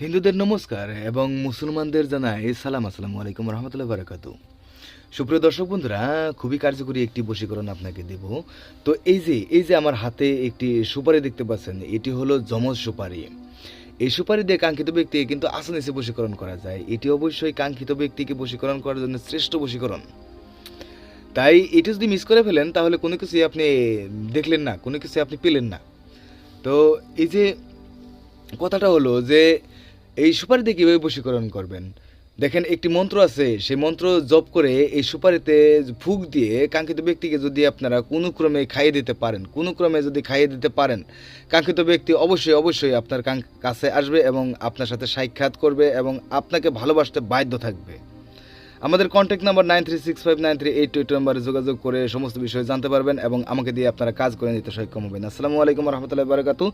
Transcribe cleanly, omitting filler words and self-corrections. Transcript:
হিন্দুদের নমস্কার এবং মুসলমানদের জানাই সালাম। আসসালামু আলাইকুম রহমতুল্লাহ বারাকাতু। সুপ্রিয় দর্শক বন্ধুরা, খুবই কার্যকরী একটি বশীকরণ আপনাকে দেব। তো এই যে আমার হাতে একটি সুপারি দেখতে পাচ্ছেন, এটি হলো যমজ সুপারি। এই সুপারি দিয়ে কাঙ্ক্ষিত ব্যক্তিকে কিন্তু আসানিসে বশীকরণ করা যায়। এটি অবশ্যই কাঙ্ক্ষিত ব্যক্তিকে বশীকরণ করার জন্য শ্রেষ্ঠ বশীকরণ। তাই এটি যদি মিস করে ফেলেন তাহলে কোনো কিছুই আপনি দেখলেন না, কোনো কিছু আপনি পেলেন না। তো এই যে কথাটা হলো যে এই সুপারি দিয়ে কীভাবে বশীকরণ করবেন, দেখেন একটি মন্ত্র আছে, সেই মন্ত্র জপ করে এই সুপারিতে ফুঁক দিয়ে কাঙ্ক্ষিত ব্যক্তিকে যদি আপনারা কোনো ক্রমে খাইয়ে দিতে পারেন, কোনো ক্রমে যদি খাইয়ে দিতে পারেন, কাঙ্ক্ষিত ব্যক্তি অবশ্যই অবশ্যই আপনার কাছে আসবে এবং আপনার সাথে সাক্ষাৎ করবে এবং আপনাকে ভালোবাসতে বাধ্য থাকবে। আমাদের কন্ট্যাক্ট নাম্বার 93659382 নাম্বারে যোগাযোগ করে সমস্ত বিষয় জানতে পারবেন এবং আমাকে দিয়ে আপনারা কাজ করে নিতে সক্ষম হবেন। আসসালামু আলাইকুম রহমতুল্লাহ বারাকাতু।